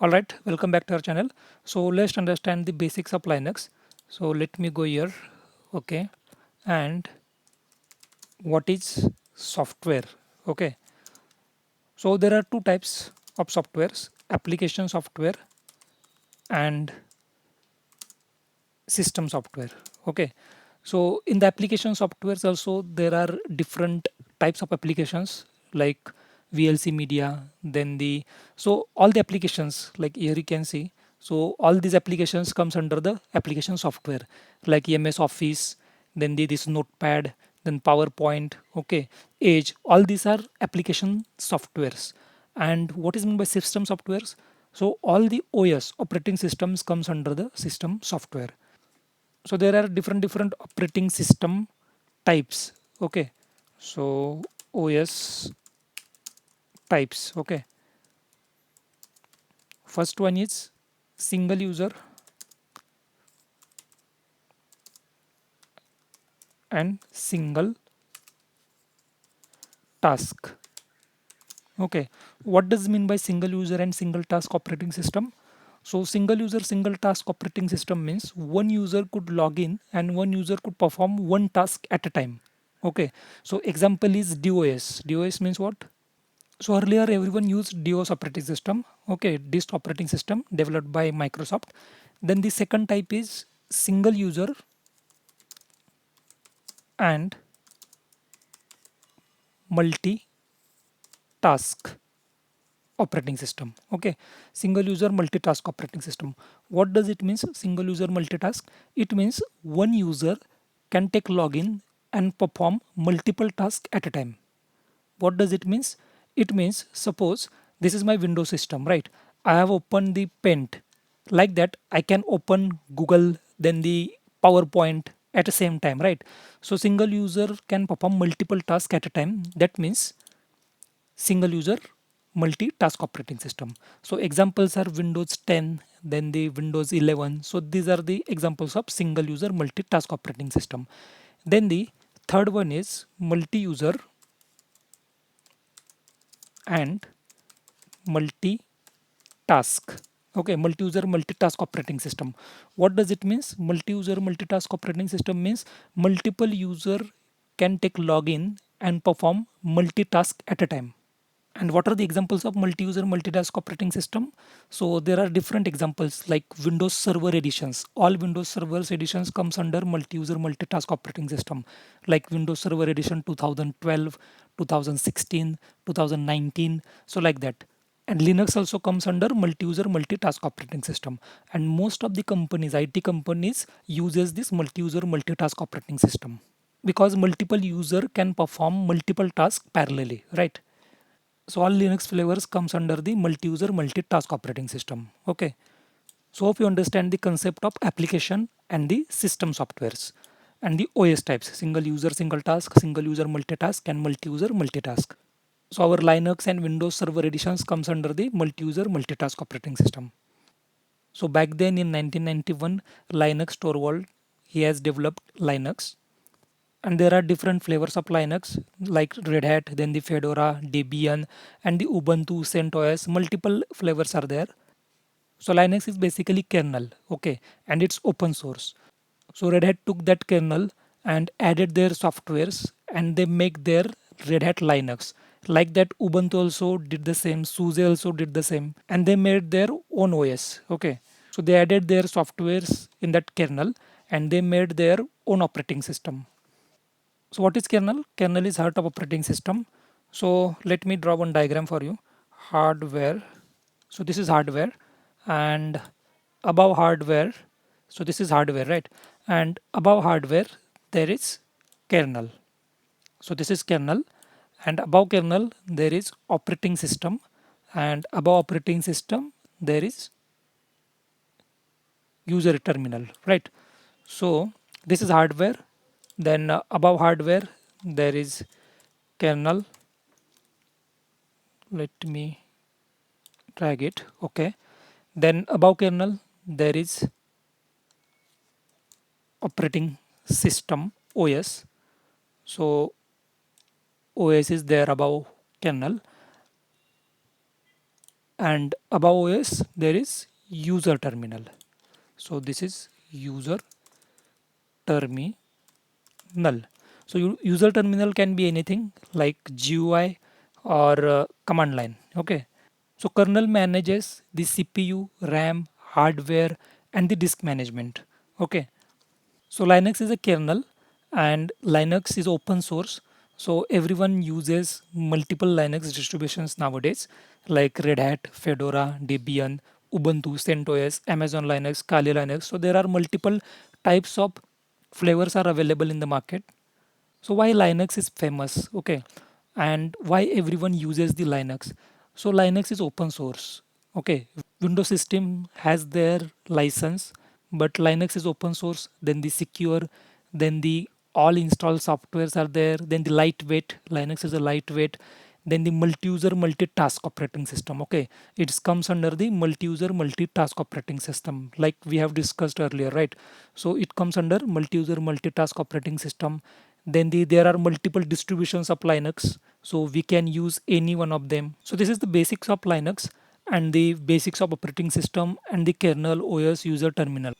Alright, welcome back to our channel. So let's understand the basics of Linux. So let me go here. Okay. And what is software? Okay. So there are two types of softwares, application software and system software. Okay. So in the application softwares also there are different types of applications like VLC media, then the so all the applications like here you can see. So all these applications comes under the application software like MS Office, then this Notepad, then PowerPoint, okay, Edge. All these are application softwares. And what is meant by system softwares? So all the OS operating systems comes under the system software. So there are different operating system types. Okay, so OS types. Okay, first one is single user and single task. Okay, what does it mean by single user and single task operating system? So single user single task operating system means one user could log in and one user could perform one task at a time. Okay, so example is DOS. DOS means what? So earlier everyone used DOS operating system. Okay, disk operating system developed by Microsoft. Then the second type is single user and multi task operating system. Okay, single user multitask operating system. What does it means? Single user multitask. It means one user can take login and perform multiple tasks at a time. What does it means? It means suppose this is my Windows system, right? I have opened the Paint. Like that, I can open Google, then the PowerPoint at the same time, right? So single user can perform multiple tasks at a time. That means single user multi-task operating system. So examples are Windows 10, then the Windows 11. So these are the examples of single user multi-task operating system. Then the third one is multi-user and multi-task. Okay, multi-user multitask operating system. What does it means? Multi-user multitask operating system means multiple user can take login and perform multitask at a time. And what are the examples of multi-user multitask operating system? So there are different examples like Windows Server editions. All Windows Servers editions comes under multi-user multitask operating system, like Windows Server edition 2012, 2016, 2019. So like that. And Linux also comes under multi-user multitask operating system. And most of the companies, IT companies, uses this multi-user multitask operating system because multiple user can perform multiple tasks parallelly, right? So all Linux flavors comes under the multi-user multitask operating system. Okay. So hope you understand the concept of application and the system softwares and the OS types, single user single task, single user multitask and multi-user multitask. So our Linux and Windows Server editions comes under the multi-user multitask operating system. So back then in 1991, Linus Torvald, he has developed Linux, and there are different flavors of Linux like Red Hat, then the Fedora, Debian, and the Ubuntu, CentOS. Multiple flavors are there. So Linux is basically kernel, okay, and it's open source. So Red Hat took that kernel and added their softwares, and they make their Red Hat Linux. Like that, Ubuntu also did the same, SUSE also did the same, and they made their own OS. Okay, so they added their softwares in that kernel, and they made their own operating system. So what is kernel? Kernel is heart of operating system. So let me draw one diagram for you. Hardware. So this is hardware, and above hardware. So this is hardware, right? And above hardware there is kernel. So this is kernel, and above kernel there is operating system, and above operating system there is user terminal, right? So this is hardware. Then above hardware there is kernel. Let me drag it. Okay, then above kernel there is operating system, OS. So OS is there above kernel, and above OS there is user terminal. So this is user terminal. So user terminal can be anything like GUI or command line. Okay. So kernel manages the CPU, RAM, hardware, and the disk management. Okay. So Linux is a kernel and Linux is open source. So everyone uses multiple Linux distributions nowadays like Red Hat, Fedora, Debian, Ubuntu, CentOS, Amazon Linux, Kali Linux. So there are multiple types of flavors are available in the market. So why Linux is famous? Okay. And why everyone uses the Linux? So Linux is open source. Okay. Windows system has their license, but Linux is open source, then the secure, then the all installed softwares are there, then the lightweight, Linux is a lightweight, then the multi-user multitask operating system. Okay, it comes under the multi-user multitask operating system like we have discussed earlier, right? So it comes under multi-user multitask operating system. Then there are multiple distributions of Linux, so we can use any one of them. So this is the basics of Linux and the basics of operating system and the kernel OS user terminal.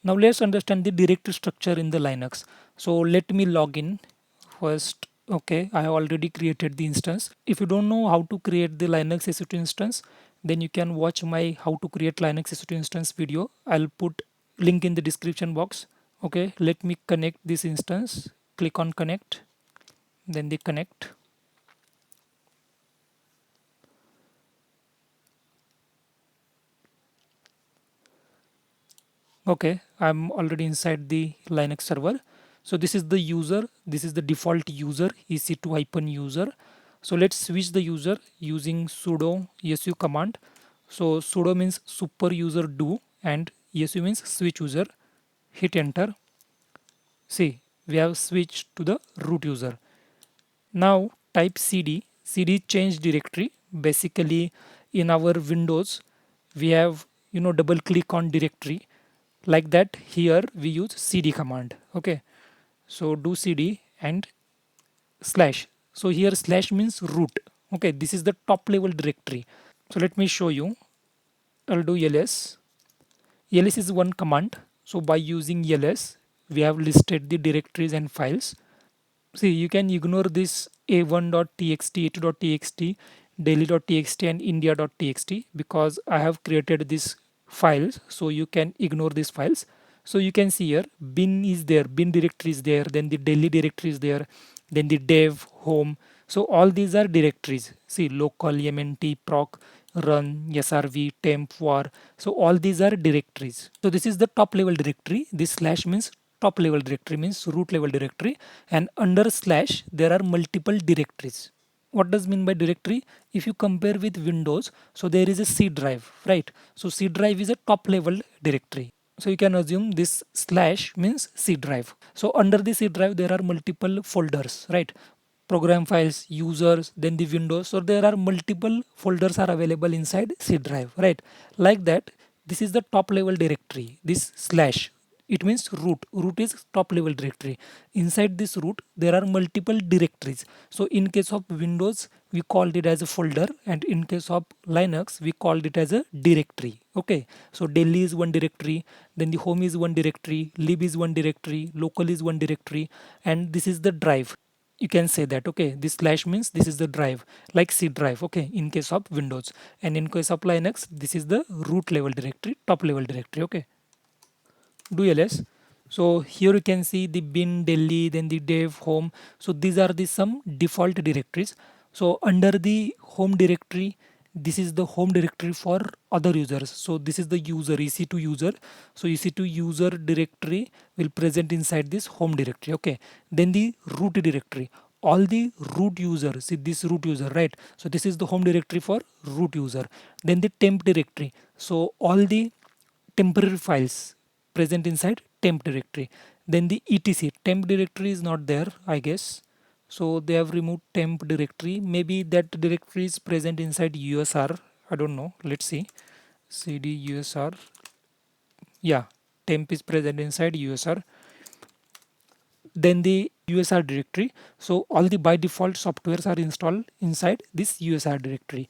Now let's understand the directory structure in the Linux. So let me log in first. Okay, I have already created the instance. If you don't know how to create the Linux EC2 instance, then you can watch my how to create Linux EC2 instance video. I'll put link in the description box. Okay, let me connect this instance. Click on connect, then the connect. Okay, I'm already inside the Linux server. So this is the user, this is the default user, ec2 hyphen user. So let's switch the user using sudo su command. So sudo means super user do and su means switch user. Hit enter. See, we have switched to the root user. Now type cd, cd change directory. Basically in our Windows, we have double click on directory like that. Here we use cd command. Okay, so do cd and slash. So here slash means root. Okay, this is the top level directory. So let me show you. I'll do ls. Ls is one command. So by using ls we have listed the directories and files. See, you can ignore this a1.txt, a2.txt, daily.txt and india.txt because I have created these files. So you can ignore these files. So you can see here bin is there, bin directory is there, then the daily directory is there, then the dev, home. So all these are directories. See, local, mnt, proc, run, srv, temp, var. So all these are directories. So this is the top level directory. This slash means top level directory means root level directory, and under slash there are multiple directories. What does mean by directory? If you compare with Windows, so there is a C drive, right? So C drive is a top level directory. So you can assume this slash means C drive. So under the C drive there are multiple folders, right? Program files, users, then the Windows. So there are multiple folders are available inside C drive, right? Like that, this is the top level directory. This slash, it means root is top level directory. Inside this root there are multiple directories. So in case of Windows we called it as a folder, and in case of Linux we called it as a directory. Okay, so daily is one directory, then the home is one directory, lib is one directory, local is one directory, and this is the drive. You can say that. Okay, this slash means this is the drive, like C drive. Okay, in case of Windows, and in case of Linux this is the root level directory, top level directory. Okay, do ls. So here you can see the bin, Delhi, then the dev, home. So these are the some default directories. So under the home directory, this is the home directory for other users. So this is the user, ec2 user. So ec2 user directory will present inside this home directory. Okay, then the root directory, all the root users. See this root user, right? So this is the home directory for root user. Then the temp directory, so all the temporary files present inside temp directory. Then the etc, temp directory is not there, I guess. So they have removed temp directory. Maybe that directory is present inside usr. I don't know. Let's see. Cd usr. Yeah, temp is present inside usr. Then the usr directory. So all the by default softwares are installed inside this usr directory.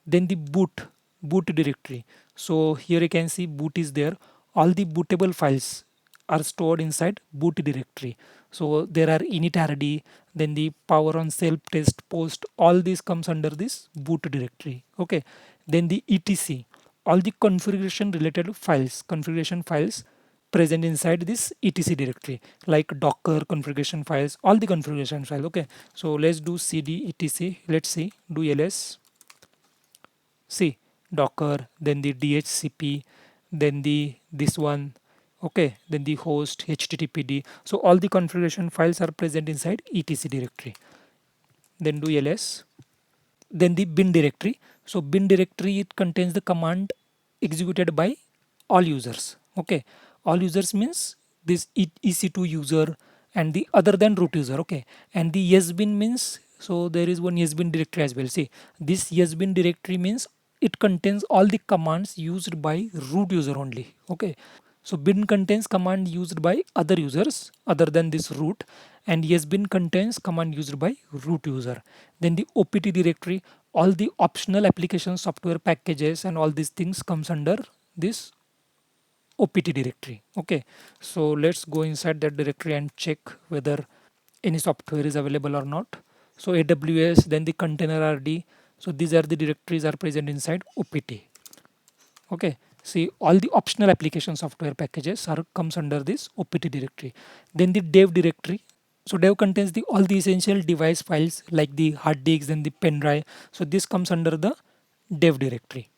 Then the boot. boot directory. So here you can see boot is there. All the bootable files are stored inside boot directory. So there are init rd, then the power on self test post, all this comes under this boot directory. Okay, then the etc, all the configuration files present inside this etc directory, like docker configuration files, all the configuration file. Okay, so let's do cd etc, let's see, do ls, see docker, then the dhcp, then the this one, okay, then the host httpd. So all the configuration files are present inside etc directory. Then do ls, then the bin directory. So bin directory, it contains the command executed by all users. Okay, all users means this ec2 user and the other than root user. Okay, and the sbin means, so there is one sbin directory as well. See, this sbin directory means it contains all the commands used by root user only. Okay, so bin contains command used by other users other than this root, and sbin contains command used by root user. Then the opt directory, all the optional application software packages and all these things comes under this opt directory. Okay, so let's go inside that directory and check whether any software is available or not. So aws, then the container rd, so these are the directories are present inside opt. Okay, see, all the optional application software packages are comes under this opt directory. Then the dev directory, so dev contains the all the essential device files like the hard disks and the pen drive. So this comes under the dev directory.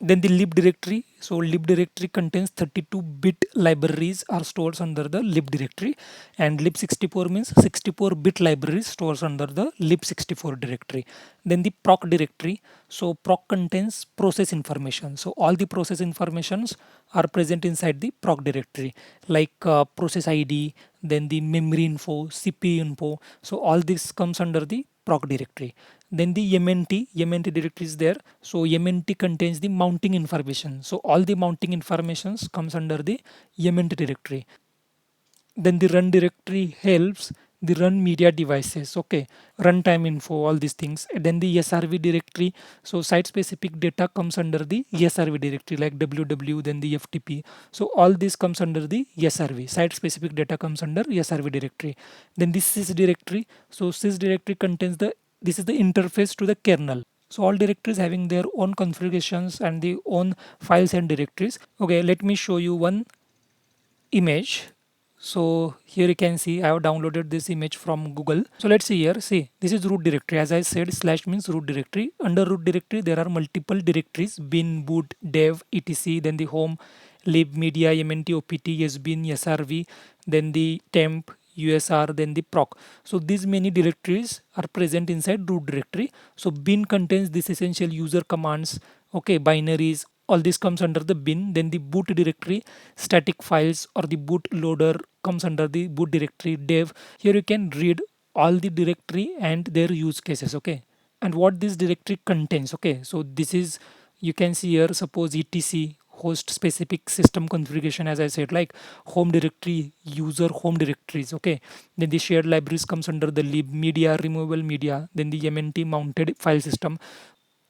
Then the lib directory, so lib directory contains 32-bit libraries are stored under the lib directory, and lib64 means 64-bit libraries stores under the lib64 directory. Then the proc directory, so proc contains process information, so all the process informations are present inside the proc directory, like process id, then the memory info, cpu info, so all this comes under the proc directory. Then the mnt directory is there. So mnt contains the mounting information, so all the mounting informations comes under the mnt directory. Then the run directory helps the run media devices. Okay, runtime info, all these things. And then the srv directory, so site specific data comes under the srv directory, like www, then the ftp. So all this comes under the srv, site specific data comes under srv directory. Then the sys directory, so sys directory contains the, this is the interface to the kernel. So all directories having their own configurations and the own files and directories. Okay, let me show you one image. So here you can see I have downloaded this image from Google. So let's see here. See, this is root directory. As I said, slash means root directory. Under root directory, there are multiple directories: bin, boot, dev, etc. Then the home, lib, media, mnt, opt, sbin, srv, then the temp, usr, then the proc. So these many directories are present inside root directory. So bin contains this essential user commands, okay, binaries, all this comes under the bin. Then the boot directory, static files or the bootloader comes under the boot directory. Dev, here you can read all the directory and their use cases. Okay, and what this directory contains. Okay, so this is, you can see here, suppose etc host specific system configuration, as I said, like home directory, user home directories. Okay, then the shared libraries comes under the lib, media, removable media, then the mnt mounted file system.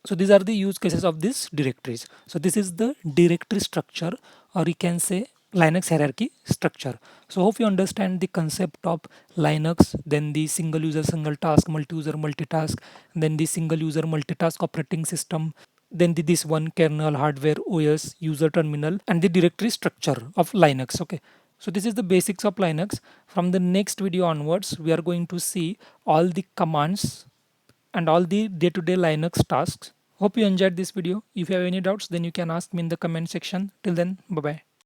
So these are the use cases of these directories. So this is the directory structure, or you can say Linux hierarchy structure. So hope you understand the concept of Linux, then the single user single task, multi-user multitask, then the single user multitask operating system, then this one kernel, hardware, OS, user terminal, and the directory structure of Linux. Okay, so this is the basics of Linux. From the next video onwards, we are going to see all the commands and all the day-to-day Linux tasks. Hope you enjoyed this video. If you have any doubts, then you can ask me in the comment section. Till then, bye bye.